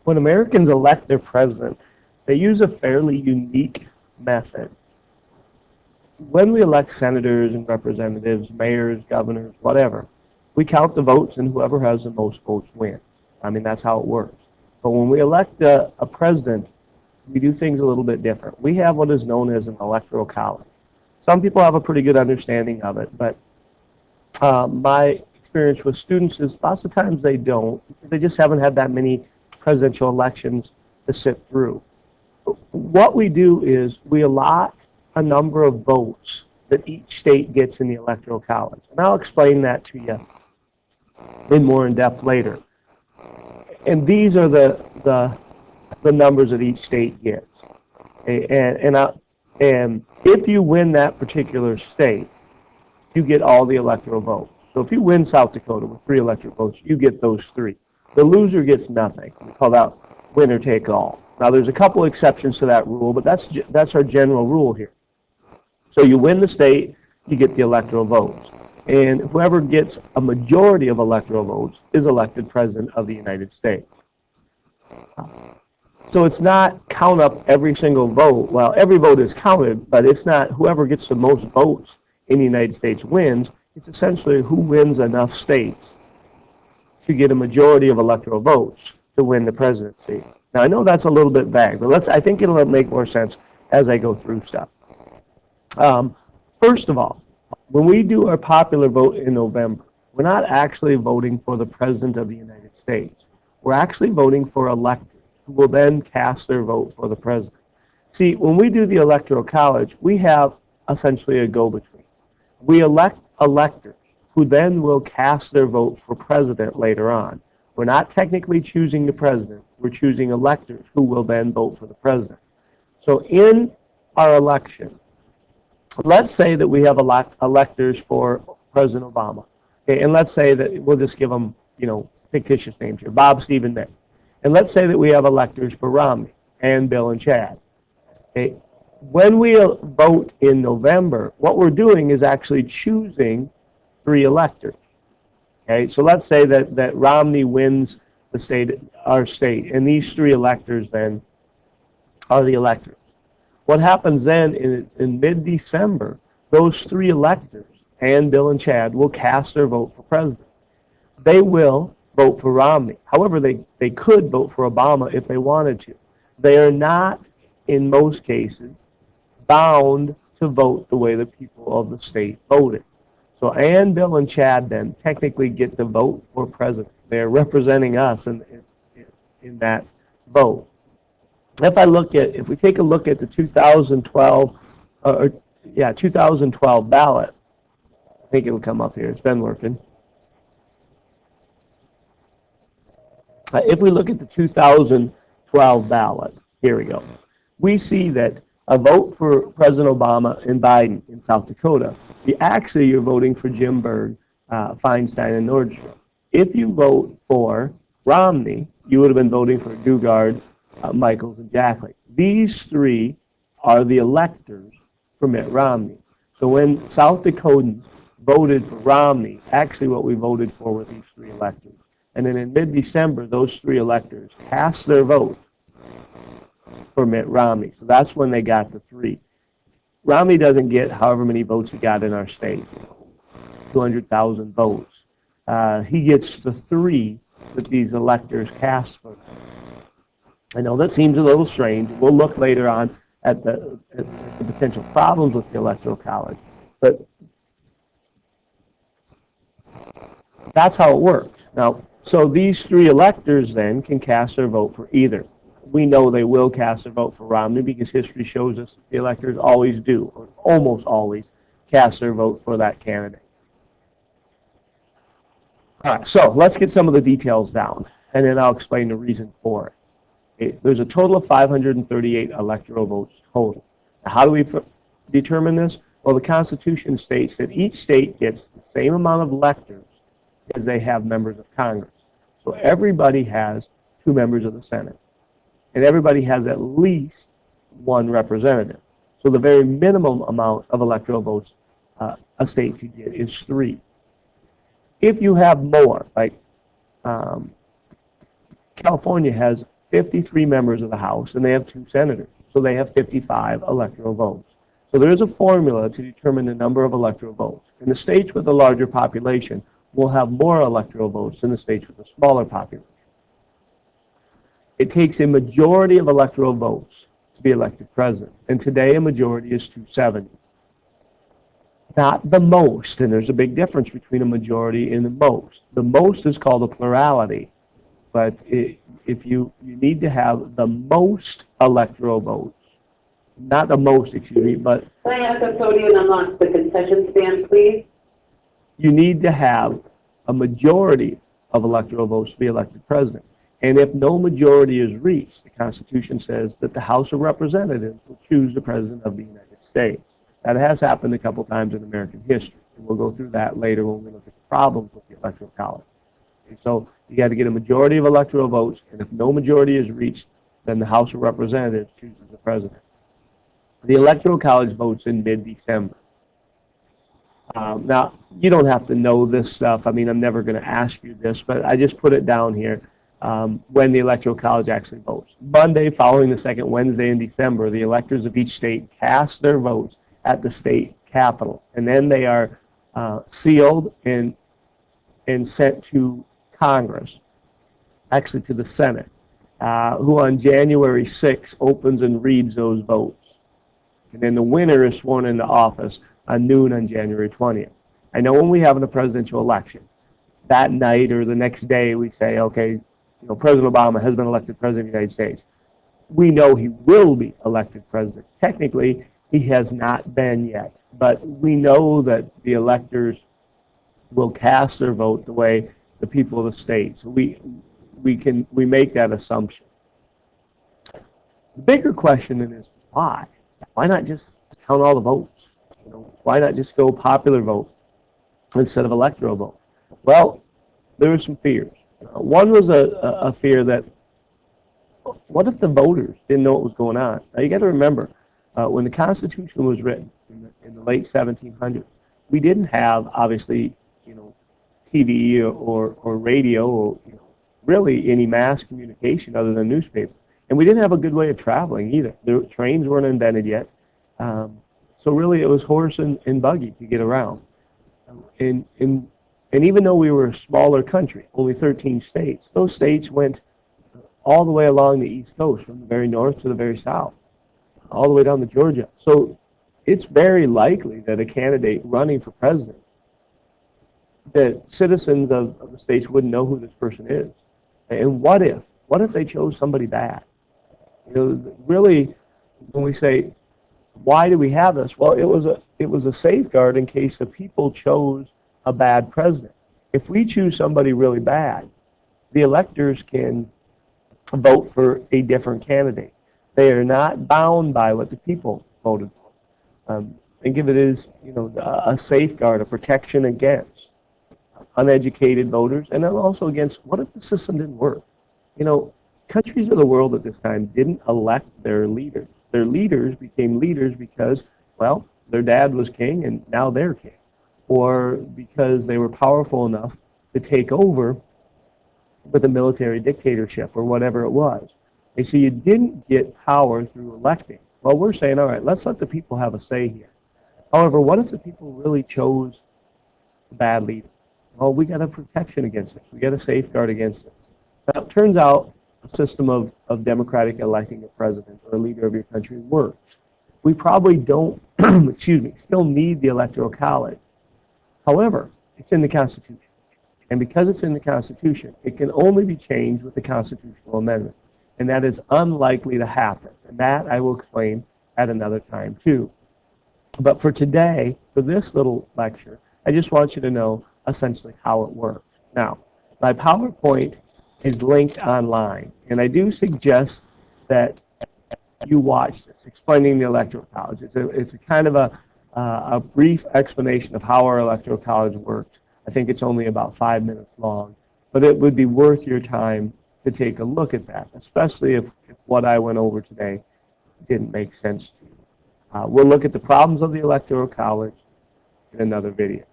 when Americans elect their president, they use a fairly unique method. When we elect senators and representatives, mayors, governors, whatever, we count the votes, and whoever has the most votes wins. I mean, that's how it works. But when we elect a president, we do things a little bit different. We have what is known as an electoral college. Some people have a pretty good understanding of it, but my experience with students is lots of times they don't. They just haven't had that many presidential elections to sit through. What we do is we allot a number of votes that each state gets in the Electoral College. And I'll explain that to you in more in depth later. And these are the numbers that each state gets. And if you win that particular state, you get all the electoral votes. So if you win South Dakota with 3 electoral votes, you get those 3. The loser gets nothing. We call that winner take all. Now there's a couple exceptions to that rule, but that's our general rule here. So you win the state, you get the electoral votes. And whoever gets a majority of electoral votes is elected president of the United States. So it's not count up every single vote. Well, every vote is counted, but it's not whoever gets the most votes in the United States wins. It's essentially who wins enough states to get a majority of electoral votes to win the presidency. Now, I know that's a little bit vague, but I think it'll make more sense as I go through stuff. First of all, when we do our popular vote in November, we're not actually voting for the President of the United States. We're actually voting for electors who will then cast their vote for the President. See, when we do the Electoral College, we have essentially a go-between. We elect electors who then will cast their vote for President later on. We're not technically choosing the President. We're choosing electors who will then vote for the President. So in our election, let's say that we have electors for President Obama. Okay, and let's say that we'll just give them, fictitious names here, Bob, Stephen, Nick. And let's say that we have electors for Romney and Bill and Chad. Okay, when we vote in November, what we're doing is actually choosing 3 electors. Okay, so let's say that Romney wins the state, our state, and these 3 electors then are the electors. What happens then in mid-December, those 3 electors, and Bill and Chad, will cast their vote for president. They will vote for Romney. However, they could vote for Obama if they wanted to. They are not, in most cases, bound to vote the way the people of the state voted. So Ann, Bill, and Chad then technically get to vote for president. They're representing us in that vote. If we take a look at the 2012 ballot, I think it'll come up here. It's been working. If we look at the 2012 ballot, here we go. We see that a vote for President Obama and Biden in South Dakota, you're voting for Jim Berg, Feinstein, and Nordstrom. If you vote for Romney, you would have been voting for Dugard, Michaels, and Jackley. These 3 are the electors for Mitt Romney. So when South Dakotans voted for Romney, actually what we voted for were these 3 electors. And then in mid-December, those 3 electors cast their vote for Mitt Romney. So that's when they got the 3. Romney doesn't get however many votes he got in our state, 200,000 votes. He gets the 3 that these electors cast for him. I know that seems a little strange. We'll look later on at the potential problems with the Electoral College. But that's how it works. Now, so these 3 electors then can cast their vote for either. We know they will cast their vote for Romney because history shows us that the electors always do, or almost always, cast their vote for that candidate. All right, so let's get some of the details down, and then I'll explain the reason for it. Okay, there's a total of 538 electoral votes total. Now, how do we determine this? Well, the Constitution states that each state gets the same amount of electors as they have members of Congress. So everybody has 2 members of the Senate. And everybody has at least 1 representative. So the very minimum amount of electoral votes a state could get is 3. If you have more, like California has 53 members of the House, and they have 2 senators. So they have 55 electoral votes. So there is a formula to determine the number of electoral votes. And the states with a larger population will have more electoral votes than the states with a smaller population. It takes a majority of electoral votes to be elected president. And today a majority is 270. Not the most, and there's a big difference between a majority and the most. The most is called a plurality, but if you need to have the most electoral votes, not the most, excuse me, but Can I ask a podium unlock the concession stand, please? you need to have a majority of electoral votes to be elected president. And if no majority is reached, the Constitution says that the House of Representatives will choose the President of the United States. That has happened a couple times in American history, and we'll go through that later when we look at the problems with the Electoral College. Okay, so you got to get a majority of electoral votes, and if no majority is reached, then the House of Representatives chooses the President. The Electoral College votes in mid-December. Now, you don't have to know this stuff. I mean, I'm never going to ask you this, but I just put it down here when the Electoral College actually votes. Monday, following the second Wednesday in December, the electors of each state cast their votes at the state capitol, and then they are sealed and sent to Congress, actually to the Senate, who on January 6th opens and reads those votes. And then the winner is sworn into office on noon on January 20th. I know when we have a presidential election, that night or the next day we say, okay, President Obama has been elected President of the United States. We know he will be elected president. Technically, he has not been yet, but we know that the electors will cast their vote the way the people of the state. So we make that assumption. The bigger question then is why? Why not just count all the votes? Why not just go popular vote instead of electoral vote? Well, there were some fears. One was a fear that what if the voters didn't know what was going on? Now you got to remember, when the Constitution was written in the late 1700s, we didn't have obviously TV or radio or really any mass communication other than newspaper, and we didn't have a good way of traveling either. The trains weren't invented yet, so really it was horse and buggy to get around. And even though we were a smaller country, only 13 states, those states went all the way along the East Coast, from the very north to the very south, all the way down to Georgia. So it's very likely that a candidate running for president, that citizens of the states wouldn't know who this person is. And what if they chose somebody bad? Really, when we say, why do we have this? Well, it was a safeguard in case the people chose a bad president. If we choose somebody really bad, the electors can vote for a different candidate. They are not bound by what the people voted for. Think of it as a safeguard, a protection against uneducated voters, and then also against what if the system didn't work? Countries of the world at this time didn't elect their leaders. Their leaders became leaders because, well, their dad was king and now they're king, or because they were powerful enough to take over with a military dictatorship or whatever it was. And so you didn't get power through electing. Well, we're saying, all right, let's let the people have a say here. However, what if the people really chose a bad leader? Well, we got a protection against it. We got a safeguard against it. Now, it turns out a system of democratic electing a president or a leader of your country works. We probably don't, still need the Electoral College. However, it's in the Constitution. And because it's in the Constitution, it can only be changed with a constitutional amendment. And that is unlikely to happen. And that I will explain at another time, too. But for today, for this little lecture, I just want you to know essentially how it works. Now, my PowerPoint is linked online, and I do suggest that you watch this, explaining the Electoral College. It's a kind of a brief explanation of how our Electoral College works. I think it's only about 5 minutes long, but it would be worth your time to take a look at that, especially if what I went over today didn't make sense to you. We'll look at the problems of the Electoral College in another video.